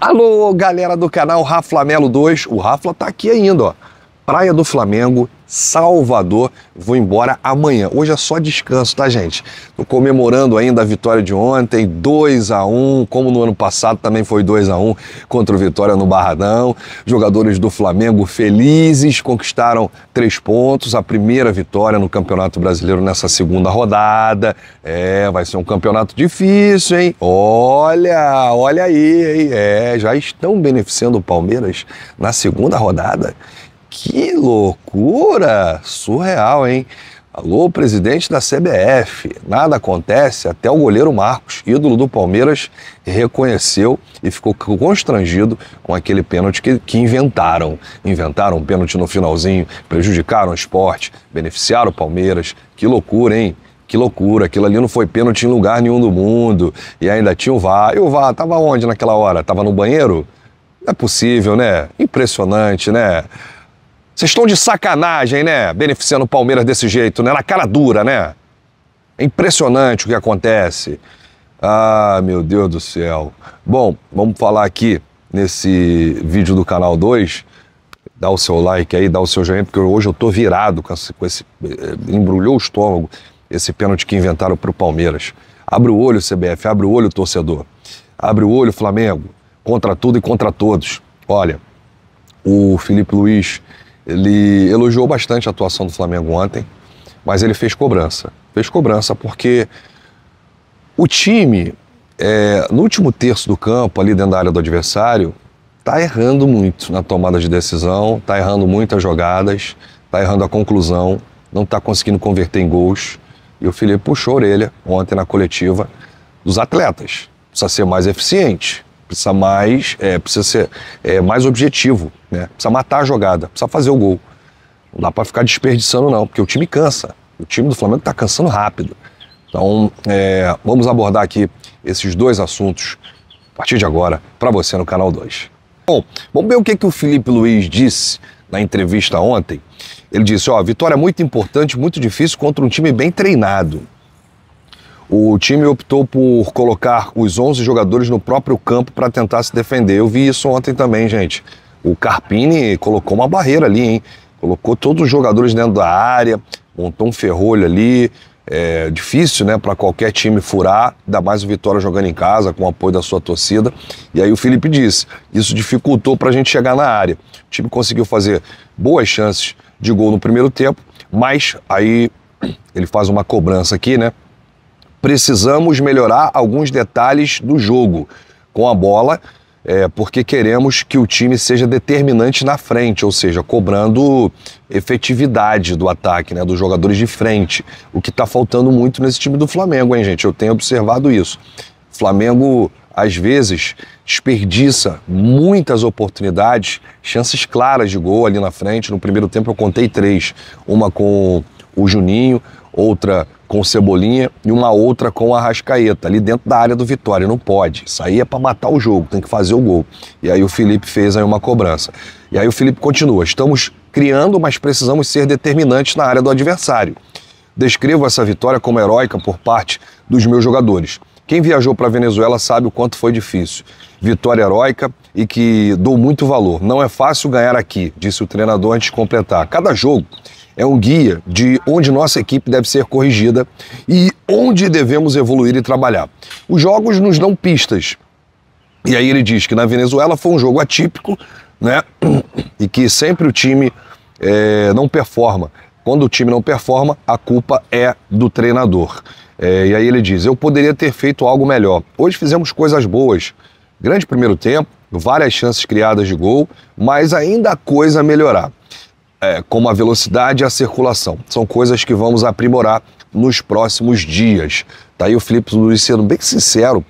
Alô, galera do canal Raflamelo 2, o Rafla tá aqui ainda, ó. Praia do Flamengo, Salvador, vou embora amanhã. Hoje é só descanso, tá, gente? Tô comemorando ainda a vitória de ontem, 2-1, como no ano passado também foi 2-1 contra o Vitória no Barradão. Jogadores do Flamengo felizes, conquistaram 3 pontos, a primeira vitória no Campeonato Brasileiro nessa segunda rodada. Vai ser um campeonato difícil, hein? Olha aí, hein? Já estão beneficiando o Palmeiras na segunda rodada. Que loucura! Surreal, hein? Alô, presidente da CBF. Nada acontece até o goleiro Marcos, ídolo do Palmeiras, reconheceu e ficou constrangido com aquele pênalti que inventaram. Inventaram um pênalti no finalzinho, prejudicaram o esporte, beneficiaram o Palmeiras. Que loucura, hein? Que loucura, aquilo ali não foi pênalti em lugar nenhum do mundo. E ainda tinha o VAR. E o VAR tava onde naquela hora? Tava no banheiro? Não é possível, né? Impressionante, né? Vocês estão de sacanagem, né? Beneficiando o Palmeiras desse jeito, né? Na cara dura, né? É impressionante o que acontece. Ah, meu Deus do céu. Bom, vamos falar aqui nesse vídeo do canal 2. Dá o seu like aí, dá o seu joinha, porque hoje eu tô virado com esse embrulhou o estômago, esse pênalti que inventaram pro Palmeiras. Abre o olho, CBF, abre o olho, torcedor. Abre o olho, Flamengo. Contra tudo e contra todos. Olha, o Felipe Luiz, ele elogiou bastante a atuação do Flamengo ontem, mas ele fez cobrança. Fez cobrança porque o time, no último terço do campo, ali dentro da área do adversário, tá errando muito na tomada de decisão, tá errando muitas jogadas, tá errando a conclusão, não tá conseguindo converter em gols. E o Felipe puxou a orelha ontem na coletiva dos atletas. Precisa ser mais eficiente. Precisa ser mais objetivo, né? Precisa matar a jogada, precisa fazer o gol. Não dá para ficar desperdiçando não, porque o time cansa. O time do Flamengo está cansando rápido. Então, vamos abordar aqui esses dois assuntos a partir de agora para você no canal 2. Bom, vamos ver o que o Felipe Luiz disse na entrevista ontem. Ele disse, vitória muito importante, muito difícil contra um time bem treinado. O time optou por colocar os 11 jogadores no próprio campo para tentar se defender. Eu vi isso ontem também, gente. O Carpini colocou uma barreira ali, hein? Colocou todos os jogadores dentro da área, montou um ferrolho ali. É difícil, né, para qualquer time furar, ainda mais o Vitória jogando em casa, com o apoio da sua torcida. E aí o Felipe disse, isso dificultou para a gente chegar na área. O time conseguiu fazer boas chances de gol no primeiro tempo, mas aí ele faz uma cobrança aqui, né? Precisamos melhorar alguns detalhes do jogo com a bola, porque queremos que o time seja determinante na frente, ou seja, cobrando efetividade do ataque, né, dos jogadores de frente, o que está faltando muito nesse time do Flamengo, hein, gente? Eu tenho observado isso. O Flamengo, às vezes, desperdiça muitas oportunidades, chances claras de gol ali na frente. No primeiro tempo eu contei 3, uma com o Juninho, outra com o Cebolinha e uma outra com o Arrascaeta, ali dentro da área do Vitória. Não pode, isso aí é para matar o jogo, tem que fazer o gol. E aí o Felipe fez aí uma cobrança. E aí o Felipe continua, estamos criando, mas precisamos ser determinantes na área do adversário. Descrevo essa vitória como heróica por parte dos meus jogadores. Quem viajou para a Venezuela sabe o quanto foi difícil. Vitória heróica e que dou muito valor. Não é fácil ganhar aqui, disse o treinador antes de completar. Cada jogo é um guia de onde nossa equipe deve ser corrigida e onde devemos evoluir e trabalhar. Os jogos nos dão pistas. E aí ele diz que na Venezuela foi um jogo atípico, né? E que sempre o time não performa. Quando o time não performa, a culpa é do treinador. E aí ele diz, eu poderia ter feito algo melhor. Hoje fizemos coisas boas. Grande primeiro tempo, várias chances criadas de gol, mas ainda há coisa a melhorar. Como a velocidade e a circulação. São coisas que vamos aprimorar nos próximos dias. Tá aí o Felipe Luiz sendo bem sincero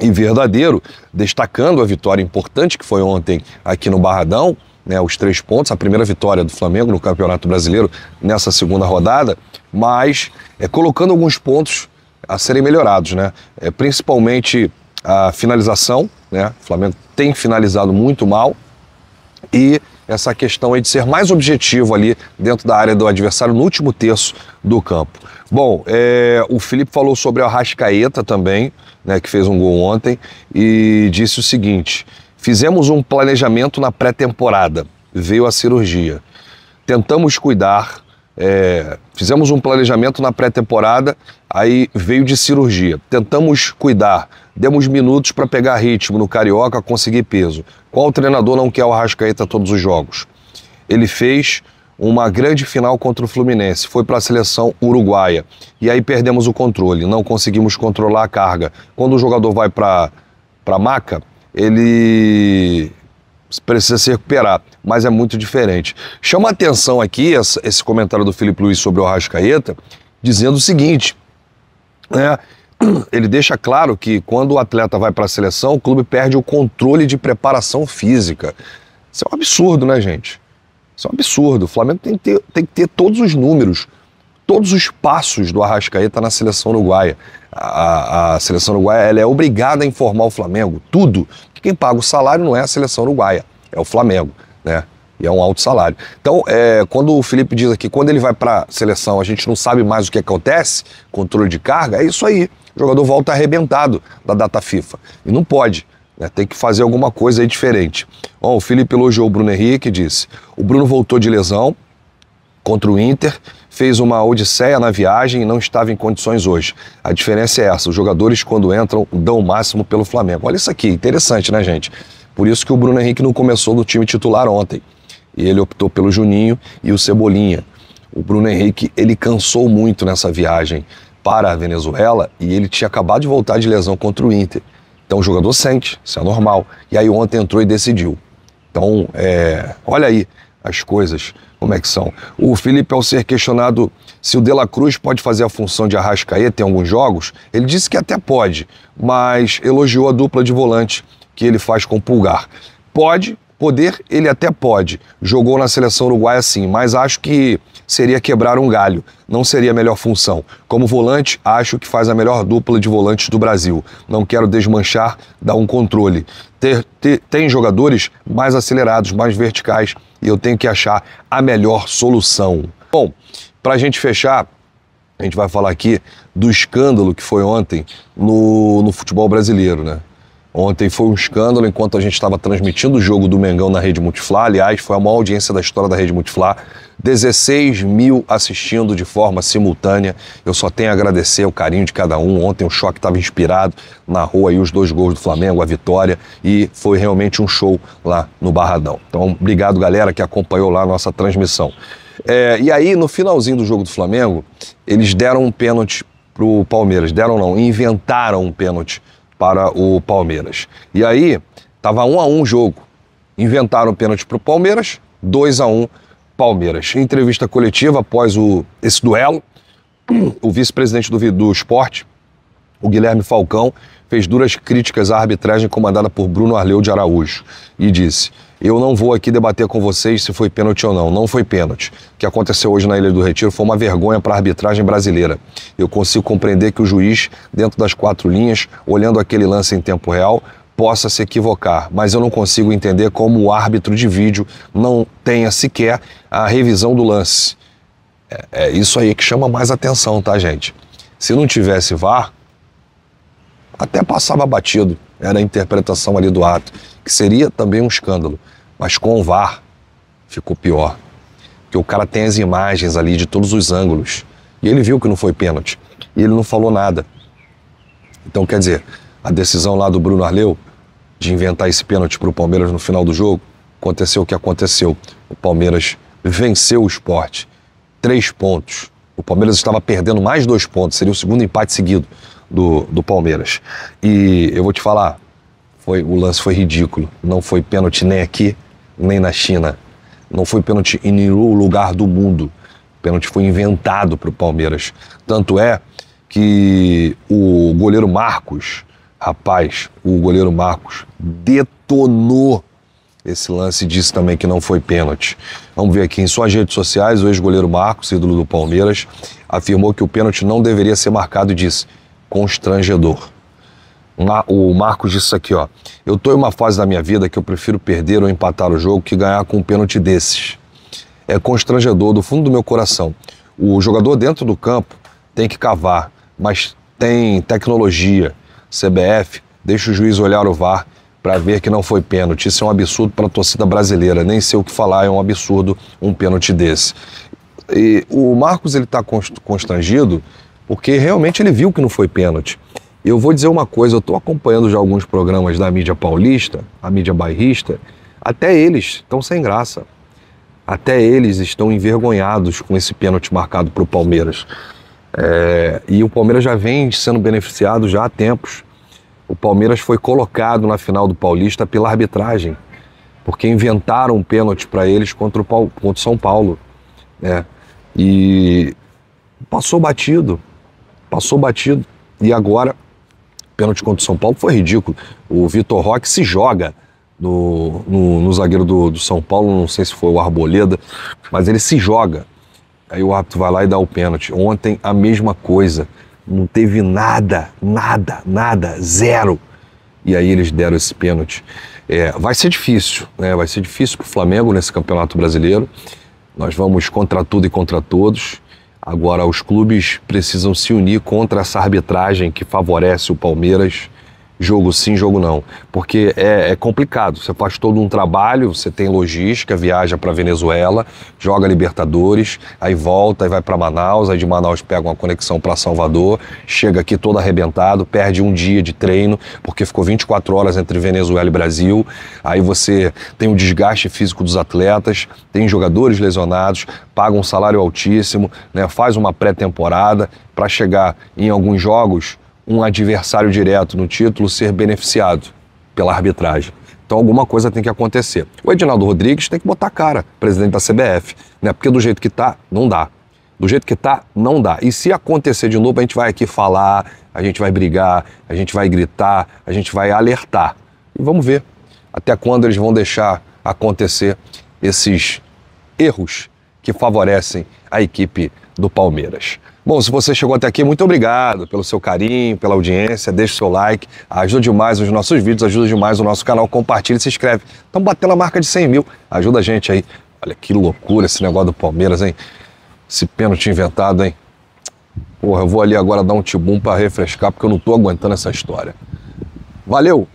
e verdadeiro, destacando a vitória importante que foi ontem aqui no Barradão, né, os 3 pontos, a primeira vitória do Flamengo no Campeonato Brasileiro nessa segunda rodada, mas colocando alguns pontos a serem melhorados, né? Principalmente a finalização, né? O Flamengo tem finalizado muito mal e essa questão aí de ser mais objetivo ali dentro da área do adversário no último terço do campo. Bom, o Felipe falou sobre o Arrascaeta também, né, que fez um gol ontem, e disse o seguinte, Fizemos um planejamento na pré-temporada, veio a cirurgia. Tentamos cuidar, fizemos um planejamento na pré-temporada, aí veio de cirurgia. Tentamos cuidar, demos minutos para pegar ritmo no Carioca, conseguir peso. Qual treinador não quer o Arrascaeta todos os jogos? Ele fez uma grande final contra o Fluminense, foi para a seleção uruguaia. E aí perdemos o controle, não conseguimos controlar a carga. Quando o jogador vai para a maca, ele precisa se recuperar, mas é muito diferente. Chama a atenção aqui esse comentário do Felipe Luiz sobre o Arrascaeta, dizendo o seguinte, né? Ele deixa claro que quando o atleta vai para a seleção, o clube perde o controle de preparação física. Isso é um absurdo, né, gente? Isso é um absurdo. O Flamengo tem que ter todos os números, todos os passos do Arrascaeta na seleção uruguaia. A seleção uruguaia ela é obrigada a informar o Flamengo, tudo. Quem paga o salário não é a seleção uruguaia, é o Flamengo, né? E é um alto salário. Então, quando o Felipe diz aqui, quando ele vai para a seleção, a gente não sabe mais o que acontece, controle de carga, é isso aí. O jogador volta arrebentado da data FIFA. E não pode, né? Tem que fazer alguma coisa aí diferente. Bom, o Felipe elogiou o Bruno Henrique e disse, o Bruno voltou de lesão contra o Inter, fez uma odisseia na viagem e não estava em condições hoje. A diferença é essa, os jogadores quando entram dão o máximo pelo Flamengo. Olha isso aqui, interessante, né, gente? Por isso que o Bruno Henrique não começou no time titular ontem. E ele optou pelo Juninho e o Cebolinha. O Bruno Henrique, ele cansou muito nessa viagem para a Venezuela e ele tinha acabado de voltar de lesão contra o Inter. Então o jogador sente, isso é normal. E aí ontem entrou e decidiu. Então, olha aí as coisas, como é que são. O Felipe, ao ser questionado se o De La Cruz pode fazer a função de Arrascaeta em alguns jogos, ele disse que até pode, mas elogiou a dupla de volante que ele faz com o Pulgar. Poder, ele até pode. Jogou na seleção uruguaia sim, mas acho que seria quebrar um galho. Não seria a melhor função. Como volante, acho que faz a melhor dupla de volantes do Brasil. Não quero desmanchar, dar um controle. Tem jogadores mais acelerados, mais verticais, e eu tenho que achar a melhor solução. Bom, para a gente fechar, a gente vai falar aqui do escândalo que foi ontem no futebol brasileiro, né? Ontem foi um escândalo enquanto a gente estava transmitindo o jogo do Mengão na Rede Multiflá. Aliás, foi a maior audiência da história da Rede Multiflá. 16 mil assistindo de forma simultânea. Eu só tenho a agradecer o carinho de cada um. Ontem o Choque estava inspirado, narrou aí os 2 gols do Flamengo, a vitória, e foi realmente um show lá no Barradão. Então, obrigado, galera, que acompanhou lá a nossa transmissão. E aí, no finalzinho do jogo do Flamengo, eles deram um pênalti pro Palmeiras. Deram não, inventaram um pênalti para o Palmeiras. E aí, estava 1-1 o jogo. Inventaram o pênalti para o Palmeiras, 2-1 Palmeiras. Em entrevista coletiva, após esse duelo, o vice-presidente do Sport, o Guilherme Falcão, fez duras críticas à arbitragem comandada por Bruno Arleu de Araújo e disse: eu não vou aqui debater com vocês se foi pênalti ou não. Não foi pênalti. O que aconteceu hoje na Ilha do Retiro foi uma vergonha para a arbitragem brasileira. Eu consigo compreender que o juiz, dentro das 4 linhas, olhando aquele lance em tempo real, possa se equivocar, mas eu não consigo entender como o árbitro de vídeo não tenha sequer a revisão do lance. É isso aí que chama mais atenção, tá, gente? Se não tivesse VAR, até passava batido, era a interpretação ali do ato, que seria também um escândalo, mas com o VAR ficou pior, porque o cara tem as imagens ali de todos os ângulos, e ele viu que não foi pênalti, e ele não falou nada. Então, quer dizer, a decisão lá do Bruno Arleu de inventar esse pênalti para o Palmeiras no final do jogo, aconteceu o que aconteceu. O Palmeiras venceu o Sport, 3 pontos. O Palmeiras estava perdendo mais 2 pontos, seria o segundo empate seguido do Palmeiras. E eu vou te falar, o lance foi ridículo. Não foi pênalti nem aqui, nem na China. Não foi pênalti em nenhum lugar do mundo. O pênalti foi inventado para o Palmeiras. Tanto é que o goleiro Marcos, o goleiro Marcos detonou esse lance e disse também que não foi pênalti. Vamos ver aqui em suas redes sociais, o ex-goleiro Marcos, ídolo do Palmeiras, afirmou que o pênalti não deveria ser marcado e disse: constrangedor. O Marcos disse isso aqui, ó: eu tô em uma fase da minha vida que eu prefiro perder ou empatar o jogo que ganhar com um pênalti desses. É constrangedor do fundo do meu coração. O jogador dentro do campo tem que cavar, mas tem tecnologia. CBF, deixa o juiz olhar o VAR, para ver que não foi pênalti. Isso é um absurdo para a torcida brasileira, nem sei o que falar, é um absurdo um pênalti desse. E o Marcos ele está constrangido porque realmente ele viu que não foi pênalti. Eu vou dizer uma coisa, eu estou acompanhando já alguns programas da mídia paulista, a mídia bairrista, até eles estão sem graça. Até eles estão envergonhados com esse pênalti marcado para o Palmeiras. E o Palmeiras já vem sendo beneficiado já há tempos. O Palmeiras foi colocado na final do Paulista pela arbitragem, porque inventaram um pênalti para eles contra o São Paulo. E passou batido. E agora, pênalti contra o São Paulo foi ridículo. O Vitor Roque se joga no zagueiro do São Paulo, não sei se foi o Arboleda, mas ele se joga. Aí o árbitro vai lá e dá o pênalti. Ontem a mesma coisa, não teve nada, zero. E aí eles deram esse pênalti. Vai ser difícil, né? Vai ser difícil para o Flamengo nesse Campeonato Brasileiro. Nós vamos contra tudo e contra todos. Agora os clubes precisam se unir contra essa arbitragem que favorece o Palmeiras. Jogo sim, jogo não. Porque é complicado. Você faz todo um trabalho, você tem logística, viaja para Venezuela, joga Libertadores, aí volta, aí vai para Manaus, aí de Manaus pega uma conexão para Salvador, chega aqui todo arrebentado, perde um dia de treino, porque ficou 24 horas entre Venezuela e Brasil. Aí você tem o desgaste físico dos atletas, tem jogadores lesionados, paga um salário altíssimo, né, faz uma pré-temporada para chegar em alguns jogos um adversário direto no título ser beneficiado pela arbitragem. Então alguma coisa tem que acontecer. O Edinaldo Rodrigues tem que botar a cara, presidente da CBF, né? Porque do jeito que tá, não dá. Do jeito que tá, não dá. E se acontecer de novo, a gente vai aqui falar, a gente vai brigar, a gente vai gritar, a gente vai alertar. E vamos ver até quando eles vão deixar acontecer esses erros que favorecem a equipe do Palmeiras. Bom, se você chegou até aqui, muito obrigado pelo seu carinho, pela audiência, deixe o seu like, ajuda demais os nossos vídeos, ajuda demais o nosso canal, compartilha e se inscreve. Estamos batendo a marca de 100 mil, ajuda a gente aí. Olha que loucura esse negócio do Palmeiras, hein? Esse pênalti inventado, hein? Porra, eu vou ali agora dar um tibum para refrescar, porque eu não tô aguentando essa história. Valeu!